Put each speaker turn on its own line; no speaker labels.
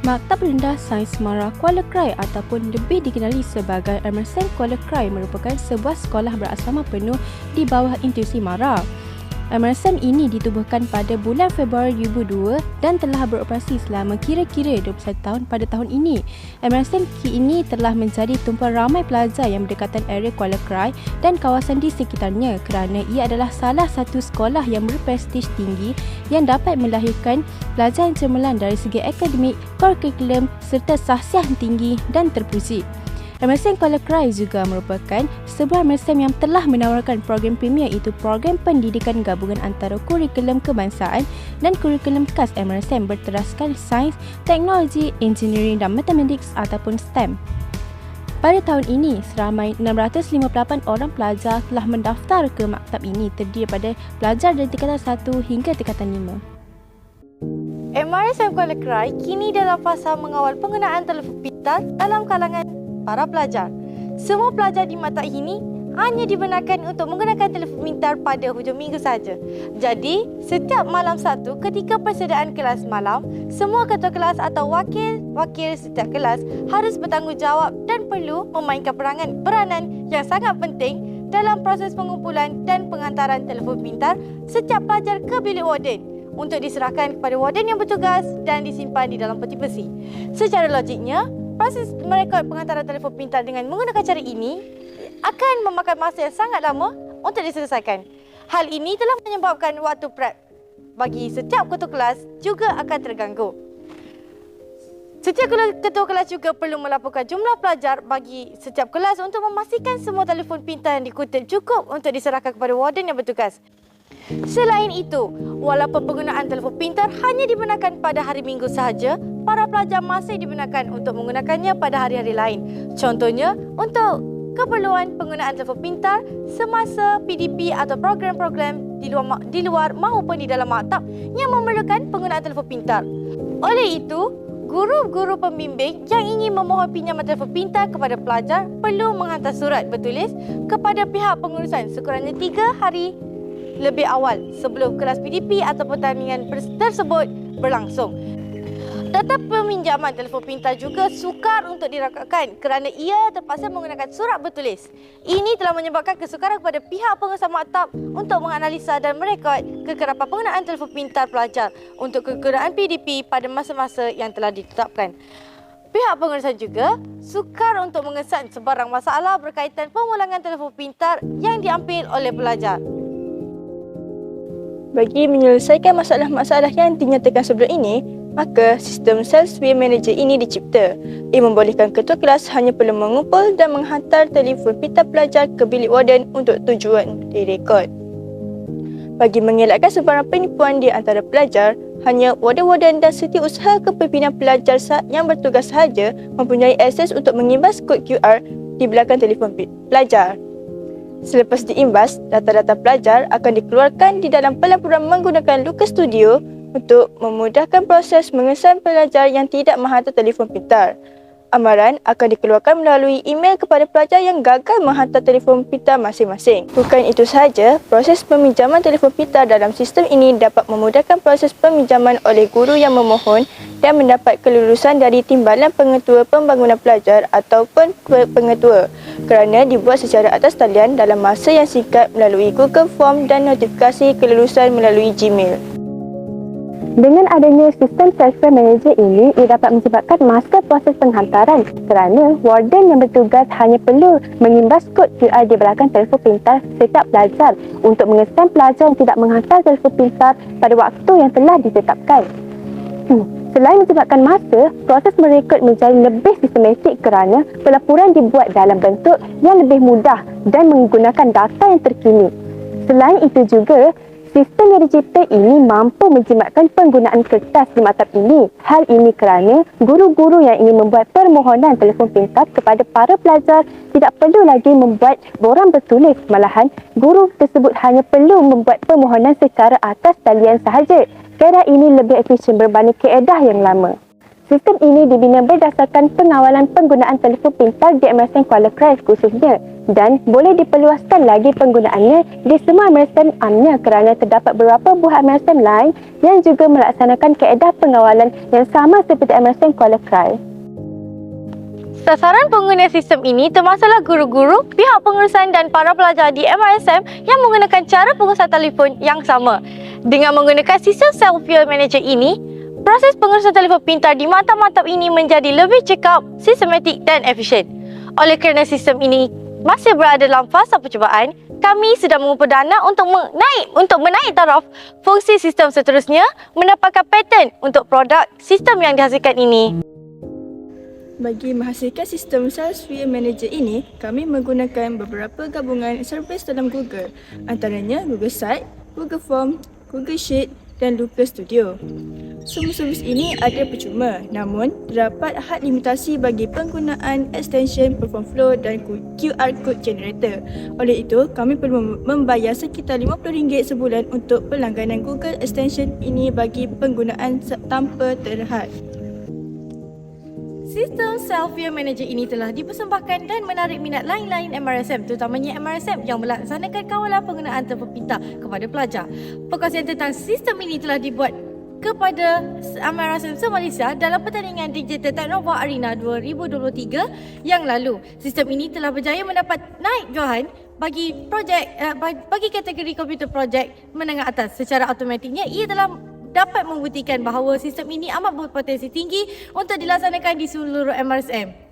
Maktab Rendah Sains Mara Kuala Krai ataupun lebih dikenali sebagai Emerson Kuala Krai merupakan sebuah sekolah berasrama penuh di bawah institusi Mara. Emerson ini ditubuhkan pada bulan Februari 2002 dan telah beroperasi selama kira-kira 21 tahun pada tahun ini. Emerson kini telah menjadi tumpuan ramai pelajar yang berdekatan area Kuala Krai dan kawasan di sekitarnya kerana ia adalah salah satu sekolah yang berprestij tinggi yang dapat melahirkan pelajar yang cemerlang dari segi akademik, kurikulum serta sahsiah tinggi dan terpuji. Emerson Kuala Krai juga merupakan sebuah MSM yang telah menawarkan program premier iaitu program pendidikan gabungan antara kurikulum kebangsaan dan kurikulum khas MSM berteraskan sains, teknologi, engineering dan matematik ataupun STEM. Pada tahun ini, seramai 658 orang pelajar telah mendaftar ke maktab ini terdiri daripada pelajar dari tingkatan 1 hingga tingkatan 5.
MRSM Kuala Krai kini dalam fasa mengawal penggunaan telefon pintar dalam kalangan para pelajar. Semua pelajar di maktab ini hanya dibenarkan untuk menggunakan telefon pintar pada hujung minggu sahaja. Jadi, setiap malam Sabtu ketika persediaan kelas malam, semua ketua kelas atau wakil setiap kelas harus bertanggungjawab dan perlu memainkan peranan yang sangat penting dalam proses pengumpulan dan penghantaran telefon pintar setiap pelajar ke bilik warden untuk diserahkan kepada warden yang bertugas dan disimpan di dalam peti besi. Secara logiknya, proses merekod penghantaran telefon pintar dengan menggunakan cara ini akan memakan masa yang sangat lama untuk diselesaikan. Hal ini telah menyebabkan waktu prep bagi setiap ketua kelas juga akan terganggu. Setiap ketua kelas juga perlu melaporkan jumlah pelajar bagi setiap kelas untuk memastikan semua telefon pintar yang dikutip cukup untuk diserahkan kepada warden yang bertugas. Selain itu, walaupun penggunaan telefon pintar hanya dibenarkan pada hari Minggu sahaja, para pelajar masih dibenarkan untuk menggunakannya pada hari-hari lain. Contohnya, untuk keperluan penggunaan telefon pintar semasa PDP atau program-program di luar maupun di dalam maktab yang memerlukan penggunaan telefon pintar. Oleh itu, guru-guru pembimbing yang ingin memohon pinjaman telefon pintar kepada pelajar perlu menghantar surat bertulis kepada pihak pengurusan sekurangnya 3 hari lebih awal sebelum kelas PDP atau pertandingan tersebut berlangsung. Data peminjaman telefon pintar juga sukar untuk dirakamkan kerana ia terpaksa menggunakan surat bertulis. Ini telah menyebabkan kesukaran kepada pihak pengurusan maktab untuk menganalisa dan merekod kekerapan penggunaan telefon pintar pelajar untuk kegunaan PDP pada masa-masa yang telah ditetapkan. Pihak pengurusan juga sukar untuk mengesan sebarang masalah berkaitan pemulangan telefon pintar yang diambil oleh pelajar.
Bagi menyelesaikan masalah-masalah yang dinyatakan sebelum ini, maka sistem Self-Sway Manager ini dicipta. Ia membolehkan ketua kelas hanya perlu mengumpul dan menghantar telefon pintar pelajar ke bilik warden untuk tujuan direkod. Bagi mengelakkan sebarang penipuan di antara pelajar, hanya warden-warden dan setiausaha kepimpinan pelajar yang bertugas sahaja mempunyai akses untuk mengimbas kod QR di belakang telefon pelajar. Selepas diimbas, data-data pelajar akan dikeluarkan di dalam pelaporan menggunakan Lucas Studio untuk memudahkan proses mengesan pelajar yang tidak menghantar telefon pintar. Amaran akan dikeluarkan melalui email kepada pelajar yang gagal menghantar telefon pintar masing-masing. Bukan itu sahaja, proses peminjaman telefon pintar dalam sistem ini dapat memudahkan proses peminjaman oleh guru yang memohon dan mendapat kelulusan dari Timbalan Pengetua Pembangunan Pelajar ataupun pengetua kerana dibuat secara atas talian dalam masa yang singkat melalui Google Form dan notifikasi kelulusan melalui Gmail. Dengan adanya sistem Self-Sway Manager ini, ia dapat menyebabkan masa proses penghantaran kerana warden yang bertugas hanya perlu mengimbas kod QR di belakang telefon pintar setiap pelajar untuk mengesan pelajar yang tidak menghantar telefon pintar pada waktu yang telah ditetapkan. Selain menyebabkan masa, proses merekod menjadi lebih sistematik kerana pelaporan dibuat dalam bentuk yang lebih mudah dan menggunakan data yang terkini. Selain itu juga, sistem yang dicipta ini mampu menjimatkan penggunaan kertas di maktab ini. Hal ini kerana guru-guru yang ingin membuat permohonan telefon pintar kepada para pelajar tidak perlu lagi membuat borang bertulis. Malahan, guru tersebut hanya perlu membuat permohonan secara atas talian sahaja. Cara ini lebih efisien berbanding kaedah yang lama.
Sistem ini dibina berdasarkan pengawalan penggunaan telefon pintar di MRSM Kuala Krai khususnya dan boleh diperluaskan lagi penggunaannya di semua MRSM amnya kerana terdapat beberapa buah MRSM lain yang juga melaksanakan kaedah pengawalan yang sama seperti MRSM Kuala Krai.
Sasaran pengguna sistem ini termasuklah guru-guru, pihak pengurusan dan para pelajar di MRSM yang menggunakan cara pengurusan telefon yang sama. Dengan menggunakan sistem Self-View Manager ini, proses pengurusan telefon pintar di maktab-maktab ini menjadi lebih cekap, sistematik dan efisien. Oleh kerana sistem ini masih berada dalam fasa percubaan, kami sedang mengumpul dana untuk menaik taraf fungsi sistem seterusnya mendapatkan paten untuk produk sistem yang dihasilkan ini.
Bagi menghasilkan sistem Self-View Manager ini, kami menggunakan beberapa gabungan servis dalam Google, antaranya Google Site, Google Form, Google Sheet dan Looker Studio. Semua servis ini ada percuma, namun terdapat had limitasi bagi penggunaan extension Perform Flow dan QR Code Generator. Oleh itu, kami perlu membayar sekitar RM50 sebulan untuk pelangganan Google Extension ini bagi penggunaan tanpa terhad.
Sistem Self-View Manager ini telah dipersembahkan dan menarik minat lain-lain MRSM, terutamanya MRSM yang melaksanakan kawalan penggunaan telefon pintar kepada pelajar. Perkongsian tentang sistem ini telah dibuat kepada MRSM se-Malaysia dalam pertandingan Digital Technova Arena 2023 yang lalu. Sistem ini telah berjaya mendapat naik johan bagi kategori komputer projek menengah atas. Secara automatiknya ia telah dapat membuktikan bahawa sistem ini amat berpotensi tinggi untuk dilaksanakan di seluruh MRSM.